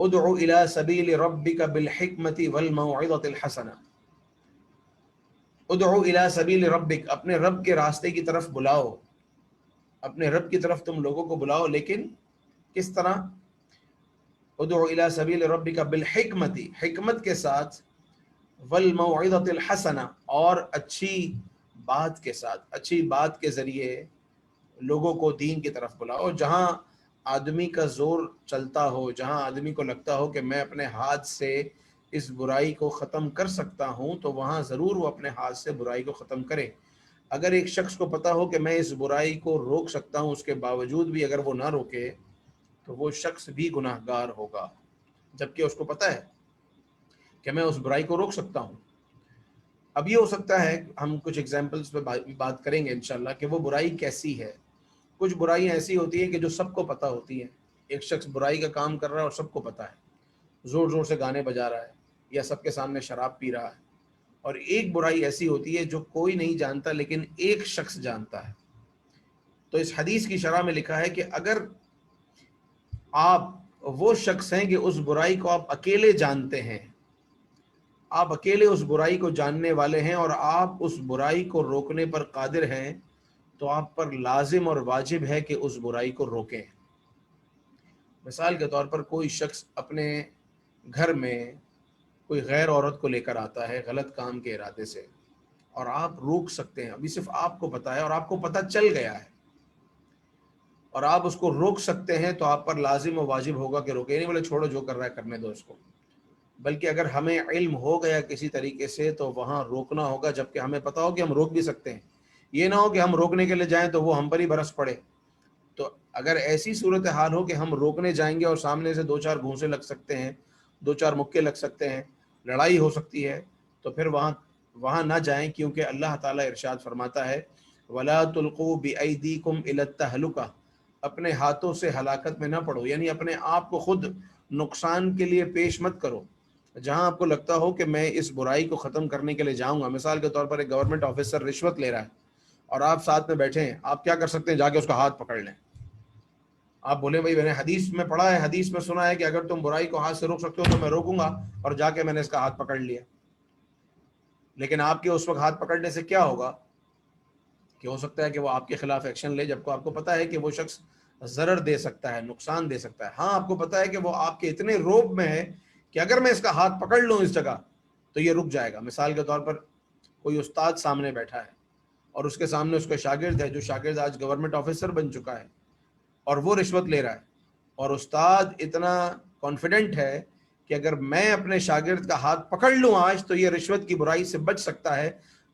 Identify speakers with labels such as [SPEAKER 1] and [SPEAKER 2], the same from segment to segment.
[SPEAKER 1] ادعو الی سبیل ربک بالحکمۃ والموعظۃ الحسنہ، ادعو الی سبیل ربک، اپنے رب کے راستے کی طرف بلاؤ، اپنے رب کی طرف تم لوگوں کو بلاؤ، لیکن کس طرح؟ ادعو الی سبیل ربک بالحکمۃ، حکمت کے ساتھ، والموعظۃ الحسنہ، اور اچھی بات کے ساتھ، اچھی بات کے ذریعے لوگوں کو دین کی طرف بلاؤ۔ جہاں آدمی کا زور چلتا ہو، جہاں آدمی کو لگتا ہو کہ میں اپنے ہاتھ سے اس برائی کو ختم کر سکتا ہوں، تو وہاں ضرور وہ اپنے ہاتھ سے برائی کو ختم کرے۔ اگر ایک شخص کو پتا ہو کہ میں اس برائی کو روک سکتا ہوں، اس کے باوجود بھی اگر وہ نہ روکے تو وہ شخص بھی گناہ گار ہوگا، جبکہ اس کو پتا ہے کہ میں اس برائی کو روک سکتا ہوں۔ اب یہ ہو سکتا ہے، ہم کچھ ایگزامپلس پہ بات کریں گے انشاءاللہ کہ وہ برائی کیسی ہے۔ کچھ برائیاں ایسی ہوتی ہیں کہ جو سب کو پتہ ہوتی ہیں، ایک شخص برائی کا کام کر رہا ہے اور سب کو پتہ ہے، زور زور سے گانے بجا رہا ہے یا سب کے سامنے شراب پی رہا ہے۔ اور ایک برائی ایسی ہوتی ہے جو کوئی نہیں جانتا لیکن ایک شخص جانتا ہے۔ تو اس حدیث کی شرح میں لکھا ہے کہ اگر آپ وہ شخص ہیں کہ اس برائی کو آپ اکیلے جانتے ہیں، آپ اکیلے اس برائی کو جاننے والے ہیں اور آپ اس برائی کو روکنے پر قادر ہیں، تو آپ پر لازم اور واجب ہے کہ اس برائی کو روکیں۔ مثال کے طور پر کوئی شخص اپنے گھر میں کوئی غیر عورت کو لے کر آتا ہے غلط کام کے ارادے سے، اور آپ روک سکتے ہیں، ابھی صرف آپ کو پتہ ہے اور آپ کو پتہ چل گیا ہے اور آپ اس کو روک سکتے ہیں، تو آپ پر لازم و واجب ہوگا کہ روکے۔ نہیں بولے چھوڑو جو کر رہا ہے کرنے دو اس کو، بلکہ اگر ہمیں علم ہو گیا کسی طریقے سے تو وہاں روکنا ہوگا، جبکہ ہمیں پتہ ہو کہ ہم روک بھی سکتے ہیں۔ یہ نہ ہو کہ ہم روکنے کے لیے جائیں تو وہ ہم پر ہی برس پڑے۔ تو اگر ایسی صورتحال ہو کہ ہم روکنے جائیں گے اور سامنے سے دو چار گھونسے لگ سکتے ہیں، دو چار مکے لگ سکتے ہیں، لڑائی ہو سکتی ہے، تو پھر وہاں نہ جائیں، کیونکہ اللہ تعالیٰ ارشاد فرماتا ہے وَلَا تُلْقُوا بِأَيْدِيكُمْ إِلَى التَّهْلُكَةِ، اپنے ہاتھوں سے ہلاکت میں نہ پڑو، یعنی اپنے آپ کو خود نقصان کے لیے پیش مت کرو۔ جہاں آپ کو لگتا ہو کہ میں اس برائی کو ختم کرنے کے لیے جاؤں گا، مثال کے طور پر ایک گورنمنٹ آفیسر رشوت لے رہا ہے اور آپ ساتھ میں بیٹھے ہیں، آپ کیا کر سکتے ہیں؟ جا کے اس کا ہاتھ پکڑ لیں۔ آپ بولے بھائی میں نے حدیث میں پڑھا ہے، حدیث میں سنا ہے کہ اگر تم برائی کو ہاتھ سے روک سکتے ہو تو میں روکوں گا، اور جا کے میں نے اس کا ہاتھ پکڑ لیا۔ لیکن آپ کے اس وقت ہاتھ پکڑنے سے کیا ہوگا کہ ہو سکتا ہے کہ وہ آپ کے خلاف ایکشن لے، جبکہ آپ کو پتا ہے کہ وہ شخص ضرر دے سکتا ہے، نقصان دے سکتا ہے۔ ہاں آپ کو پتا ہے کہ وہ آپ کے اتنے روب میں ہے کہ اگر میں اس کا ہاتھ پکڑ لوں اس جگہ تو یہ رک جائے گا۔ مثال کے طور پر کوئی استاد سامنے بیٹھا ہے اور اس کے سامنے اس کا شاگرد ہے، جو شاگرد آج گورنمنٹ آفیسر بن چکا ہے اور وہ رشوت لے رہا ہے، اور استاد اتنا کانفیڈنٹ ہے کہ اگر میں اپنے شاگرد کا ہاتھ پکڑ لوں آج تو یہ رشوت کی برائی سے بچ سکتا ہے،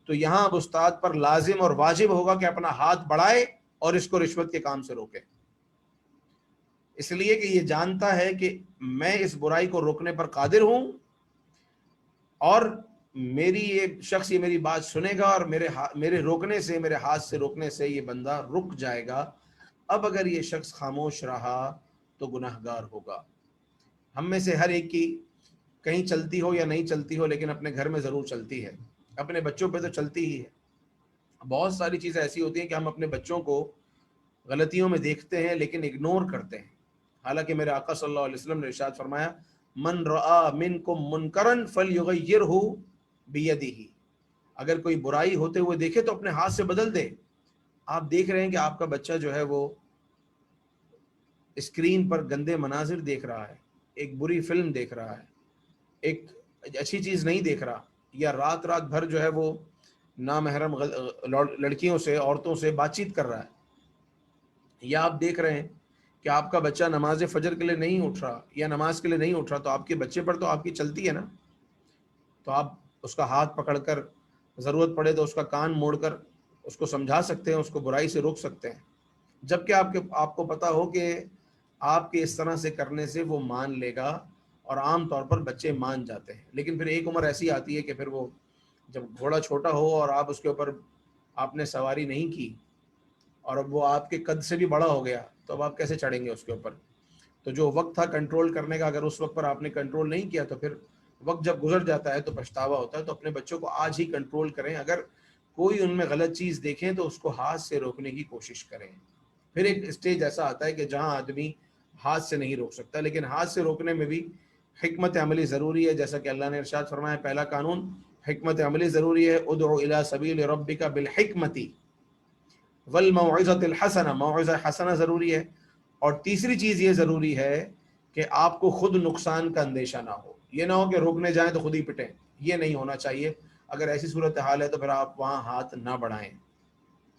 [SPEAKER 1] تو یہاں اب استاد پر لازم اور واجب ہوگا کہ اپنا ہاتھ بڑھائے اور اس کو رشوت کے کام سے روکے، اس لیے کہ یہ جانتا ہے کہ میں اس برائی کو روکنے پر قادر ہوں، اور میری یہ شخص یہ میری بات سنے گا اور میرے روکنے سے، میرے ہاتھ سے روکنے سے یہ بندہ رک جائے گا۔ اب اگر یہ شخص خاموش رہا تو گناہ گار ہوگا۔ ہم میں سے ہر ایک کی کہیں چلتی ہو یا نہیں چلتی ہو لیکن اپنے گھر میں ضرور چلتی ہے، اپنے بچوں پہ تو چلتی ہی ہے۔ بہت ساری چیزیں ایسی ہوتی ہیں کہ ہم اپنے بچوں کو غلطیوں میں دیکھتے ہیں لیکن اگنور کرتے ہیں، حالانکہ میرے آقا صلی اللہ علیہ وسلم نے ارشاد فرمایا من رآ منکم منکرا فلیغیرہ بیدہ، اگر کوئی برائی ہوتے ہوئے دیکھے تو اپنے ہاتھ سے بدل دے۔ آپ دیکھ رہے ہیں کہ آپ کا بچہ جو ہے وہ اسکرین پر گندے مناظر دیکھ رہا ہے، ایک بری فلم دیکھ رہا ہے، ایک اچھی چیز نہیں دیکھ رہا، یا رات بھر جو ہے وہ نامحرم لڑکیوں سے، عورتوں سے بات چیت کر رہا ہے، یا آپ دیکھ رہے ہیں کہ آپ کا بچہ نماز فجر کے لیے نہیں اٹھ رہا یا نماز کے لیے نہیں اٹھ رہا، تو آپ کے بچے پر تو آپ کی چلتی ہے نا، تو آپ اس کا ہاتھ پکڑ کر، ضرورت پڑے تو اس کا کان موڑ کر اس کو سمجھا سکتے ہیں، اس کو برائی سے روک سکتے ہیں، جبکہ آپ کو پتا ہو کہ آپ کے اس طرح سے کرنے سے وہ مان لے گا، اور عام طور پر بچے مان جاتے ہیں۔ لیکن پھر ایک عمر ایسی آتی ہے کہ پھر وہ جب گھوڑا چھوٹا ہو اور آپ اس کے اوپر آپ نے سواری نہیں کی اور اب وہ آپ کے قد سے بھی بڑا ہو گیا، تو اب آپ کیسے چڑھیں گے اس کے اوپر؟ تو جو وقت تھا کنٹرول کرنے کا، اگر اس وقت پر آپ نے کنٹرول نہیں کیا تو پھر وقت جب گزر جاتا ہے تو پچھتاوا ہوتا ہے۔ تو اپنے بچوں کو آج ہی کنٹرول کریں، اگر کوئی ان میں غلط چیز دیکھیں تو اس کو ہاتھ سے روکنے کی کوشش کریں۔ پھر ایک اسٹیج ایسا آتا ہے کہ جہاں آدمی ہاتھ سے نہیں روک سکتا، لیکن ہاتھ سے روکنے میں بھی حکمت عملی ضروری ہے، جیسا کہ اللہ نے ارشاد فرمایا پہلا قانون حکمت عملی ضروری ہے، ادعو الی سبیل ربک بالحکمت والموعظۃ الحسنہ، موعظہ حسنہ ضروری ہے، اور تیسری چیز یہ ضروری ہے کہ آپ کو خود نقصان کا اندیشہ نہ ہو، یہ نہ ہو کہ روکنے جائیں تو خود ہی پٹیں، یہ نہیں ہونا چاہیے۔ اگر ایسی صورتحال ہے تو پھر آپ وہاں ہاتھ نہ بڑھائیں،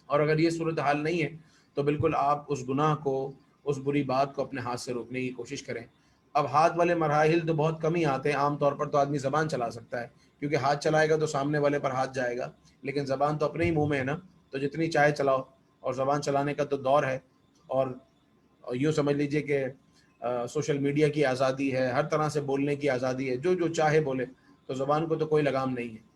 [SPEAKER 1] اور اگر یہ صورتحال نہیں ہے تو بالکل آپ اس گناہ کو، اس بری بات کو اپنے ہاتھ سے روکنے کی کوشش کریں۔ اب ہاتھ والے مراحل تو بہت کم ہی آتے ہیں، عام طور پر تو آدمی زبان چلا سکتا ہے، کیونکہ ہاتھ چلائے گا تو سامنے والے پر ہاتھ جائے گا، لیکن زبان تو اپنے ہی منہ میں ہے نا، تو جتنی چاہے چلاؤ، اور زبان چلانے کا تو دور ہے، اور یوں سمجھ لیجئے کہ سوشل میڈیا کی آزادی ہے، ہر طرح سے بولنے کی آزادی ہے، جو چاہے بولے، تو زبان کو تو کوئی لگام نہیں ہے۔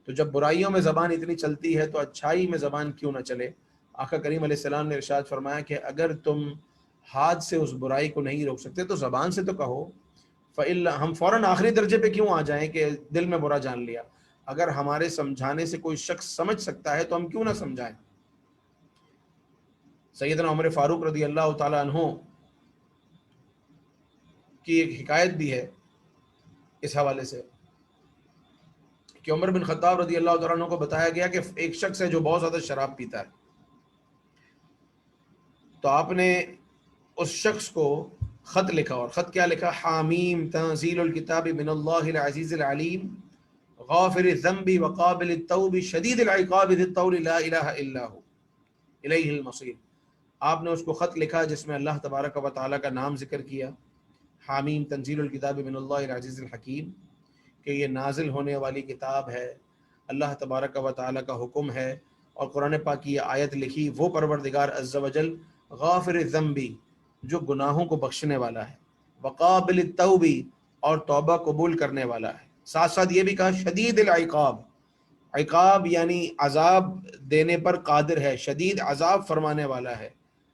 [SPEAKER 1] تو جب برائیوں میں زبان اتنی چلتی ہے تو اچھائی میں زبان کیوں نہ چلے؟ آقا کریم علیہ السلام نے ارشاد فرمایا کہ اگر تم ہاتھ سے اس برائی کو نہیں روک سکتے تو زبان سے تو کہو۔ فَإِلَّا، ہم فوراً آخری درجے پہ کیوں آ جائیں کہ دل میں برا جان لیا؟ اگر ہمارے سمجھانے سے کوئی شخص سمجھ سکتا ہے تو ہم کیوں نہ سمجھائیں؟ سیدنا عمر فاروق رضی اللہ تعالی عنہ کی ایک حکایت بھی ہے اس حوالے سے کہ عمر بن خطاب رضی اللہ تعالیٰ عنہ کو بتایا گیا کہ ایک شخص ہے جو بہت زیادہ شراب پیتا ہے، تو آپ نے اس شخص کو خط لکھا، اور خط کیا لکھا؟ حامیم تنزیل الکتاب من اللہ العزیز العلیم غافر الذنب وقابل التوب شدید العقاب ذی الطول لا الہ الا هو الیہ المصیر۔ آپ نے اس کو خط لکھا جس میں اللہ تبارک و تعالیٰ کا نام ذکر کیا، حامیم تنزیل الکتاب من اللہ العزیز الحکیم، کہ یہ نازل ہونے والی کتاب ہے، اللہ تبارک و تعالیٰ کا حکم ہے، اور قرآن پاک کی یہ آیت لکھی وہ پروردگار عز و جل غافر الذنب، جو گناہوں کو بخشنے والا ہے، وقابل التوب، اور توبہ قبول کرنے والا ہے، ساتھ ساتھ یہ بھی کہا شدید العقاب، عقاب یعنی عذاب دینے پر قادر ہے، شدید عذاب فرمانے والا ہے،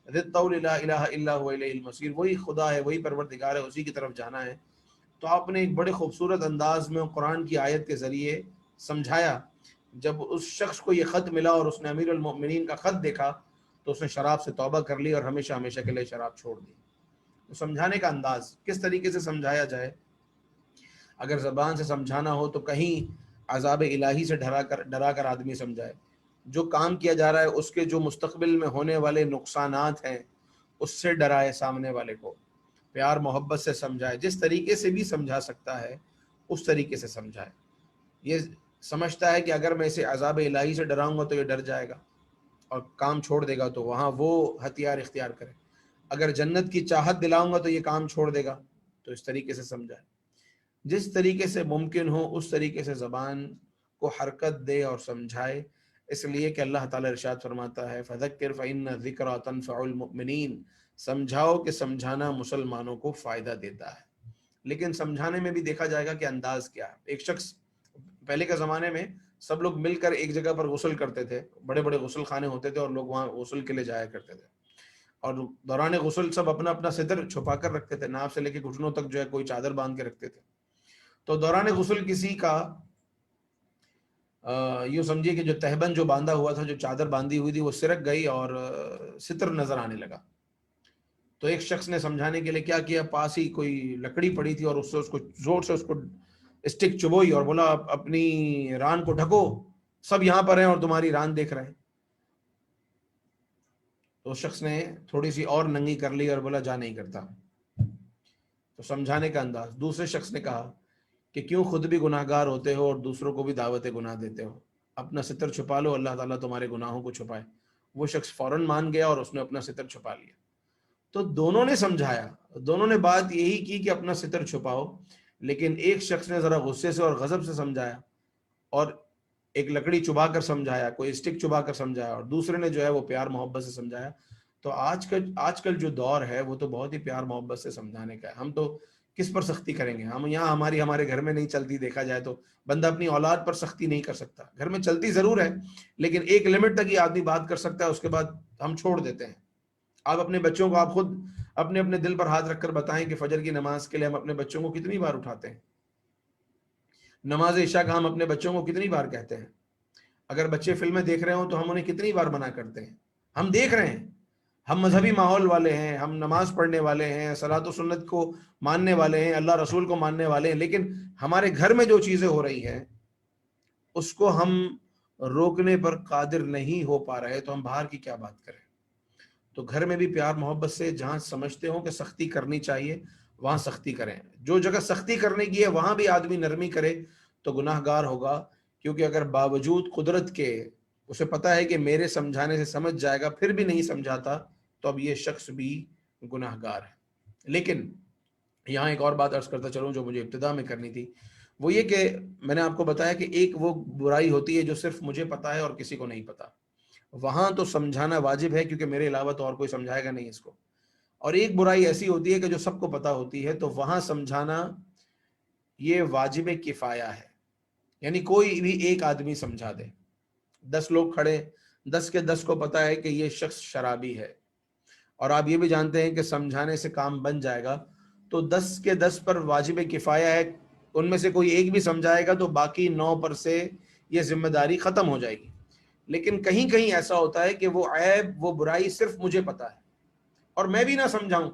[SPEAKER 1] ذی الطول لا الہ الا هو الیہ المصیر، وہی خدا ہے، وہی پروردگار ہے، اسی کی طرف جانا ہے۔ تو آپ نے ایک بڑے خوبصورت انداز میں قرآن کی آیت کے ذریعے سمجھایا۔ جب اس شخص کو یہ خط ملا اور اس نے امیر المؤمنین کا خط دیکھا تو اس نے شراب سے توبہ کر لی اور ہمیشہ ہمیشہ کے لیے شراب چھوڑ دی۔ تو سمجھانے کا انداز کس طریقے سے سمجھایا جائے، اگر زبان سے سمجھانا ہو تو کہیں عذاب الہی سے ڈرا کر آدمی سمجھائے، جو کام کیا جا رہا ہے اس کے جو مستقبل میں ہونے والے نقصانات ہیں اس سے ڈرائے سامنے والے کو، پیار محبت سے سمجھائے، جس طریقے سے بھی سمجھا سکتا ہے اس طریقے سے سمجھائے۔ یہ سمجھتا ہے کہ اگر میں اسے عذاب الہی سے ڈراؤں گا تو یہ ڈر جائے گا اور کام چھوڑ دے گا، تو وہاں وہ ہتھیار اختیار کرے، اگر جنت کی چاہت دلاؤں گا تو یہ کام چھوڑ دے گا، تو اس طریقے سے سمجھائے۔ جس طریقے سے ممکن ہو اس طریقے سے زبان کو حرکت دے اور سمجھائے، اس لیے کہ اللہ تعالیٰ ارشاد فرماتا ہے فَذَكِّرْ فَإِنَّ الذِّكْرَىٰ تَنفَعُ الْمُؤْمِنِينَ، سمجھاؤ کہ سمجھانا مسلمانوں کو فائدہ دیتا ہے۔ لیکن سمجھانے میں بھی دیکھا جائے گا کہ انداز کیا ہے۔ ایک شخص، پہلے کے زمانے میں سب لوگ مل کر ایک جگہ پر غسل کرتے تھے، بڑے بڑے غسل خانے ہوتے تھے اور لوگ وہاں غسل کے لیے جایا کرتے تھے، اور دوران غسل سب اپنا اپنا ستر چھپا کر رکھتے تھے، ناف سے لے کے گھٹنوں تک جو ہے کوئی چادر باندھ کے رکھتے تھے۔ تو دوران غسل کسی کا یوں سمجھیے کہ جو تہبند جو باندھا ہوا تھا، جو چادر باندھی ہوئی تھی، وہ سرک گئی اور ستر نظر آنے لگا۔ تو ایک شخص نے سمجھانے کے لیے کیا کیا، پاس ہی کوئی لکڑی پڑی تھی اور اس سے اس کو زور سے اس کو اسٹک چبوئی اور بولا اپنی ران کو ڈھکو، سب یہاں پر ہیں اور تمہاری ران دیکھ رہے ہیں۔ تو اس شخص نے تھوڑی سی اور ننگی کر لی اور بولا جا نہیں کرتا۔ تو سمجھانے کا انداز۔ دوسرے شخص نے کہا کہ کیوں خود بھی گناہ گار ہوتے ہو اور دوسروں کو بھی دعوت گناہ دیتے ہو، اپنا ستر چھپا لو، اللہ تعالیٰ تمہارے گناہوں کو چھپائے۔ وہ شخص فوراً مان گیا اور اس نے اپنا ستر چھپا لیا۔ تو دونوں نے سمجھایا، دونوں نے بات یہی کی کہ اپنا ستر چھپاؤ، لیکن ایک شخص نے ذرا غصے سے اور غضب سے سمجھایا اور ایک لکڑی چبا کر سمجھایا، کوئی اسٹک چبا کر سمجھایا، اور دوسرے نے جو ہے وہ پیار محبت سے سمجھایا۔ تو آج کل جو دور ہے وہ تو بہت ہی پیار محبت سے سمجھانے کا ہے۔ ہم تو کس پر سختی کریں گے؟ ہم یہاں ہمارے گھر میں نہیں چلتی، دیکھا جائے تو بندہ اپنی اولاد پر سختی نہیں کر سکتا، گھر میں چلتی ضرور ہے لیکن ایک لمٹ تک ہی آدمی بات کر سکتا ہے، اس کے بعد ہم چھوڑ دیتے ہیں۔ آپ اپنے بچوں کو، آپ خود اپنے اپنے دل پر ہاتھ رکھ کر بتائیں کہ فجر کی نماز کے لیے ہم اپنے بچوں کو کتنی بار اٹھاتے ہیں، نماز عشاء کا ہم اپنے بچوں کو کتنی بار کہتے ہیں، اگر بچے فلمیں دیکھ رہے ہوں تو ہم انہیں کتنی بار منع کرتے ہیں۔ ہم دیکھ رہے ہیں ہم مذہبی ماحول والے ہیں، ہم نماز پڑھنے والے ہیں، صلاۃ و سنت کو ماننے والے ہیں، اللہ رسول کو ماننے والے ہیں، لیکن ہمارے گھر میں جو چیزیں ہو رہی ہیں اس کو ہم روکنے پر قادر نہیں ہو پا رہے، تو ہم باہر کی کیا بات کریں؟ تو گھر میں بھی پیار محبت سے جہاں سمجھتے ہوں کہ سختی کرنی چاہیے وہاں سختی کریں، جو جگہ سختی کرنے کی ہے وہاں بھی آدمی نرمی کرے تو گناہ گار ہوگا، کیونکہ اگر باوجود قدرت کے اسے پتا ہے کہ میرے سمجھانے سے سمجھ جائے گا پھر بھی نہیں سمجھاتا، تو اب یہ شخص بھی گناہ گار ہے۔ لیکن یہاں ایک اور بات عرض کرتا چلوں جو مجھے ابتدا میں کرنی تھی، وہ یہ کہ میں نے آپ کو بتایا کہ ایک وہ برائی ہوتی ہے جو صرف مجھے پتا ہے اور کسی کو نہیں پتا، وہاں تو سمجھانا واجب ہے کیونکہ میرے علاوہ تو اور کوئی سمجھائے گا نہیں اس کو، اور ایک برائی ایسی ہوتی ہے کہ جو سب کو پتا ہوتی ہے، تو وہاں سمجھانا یہ واجب کفایہ ہے، یعنی کوئی بھی ایک آدمی سمجھا دے، 10 لوگ کھڑے، 10 کے 10 کو پتا ہے کہ یہ شخص شرابی ہے، اور آپ یہ بھی جانتے ہیں کہ سمجھانے سے کام بن جائے گا، تو 10 کے 10 پر واجب کفایہ ہے، ان میں سے کوئی ایک بھی سمجھائے گا تو باقی 9 پر سے یہ ذمہ داری ختم ہو جائے گی۔ لیکن کہیں کہیں ایسا ہوتا ہے کہ وہ عیب وہ برائی صرف مجھے پتا ہے اور میں بھی نہ سمجھاؤں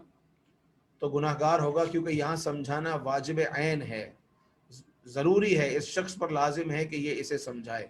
[SPEAKER 1] تو گناہ گار ہوگا، کیونکہ یہاں سمجھانا واجب عین ہے، ضروری ہے، اس شخص پر لازم ہے کہ یہ اسے سمجھائے۔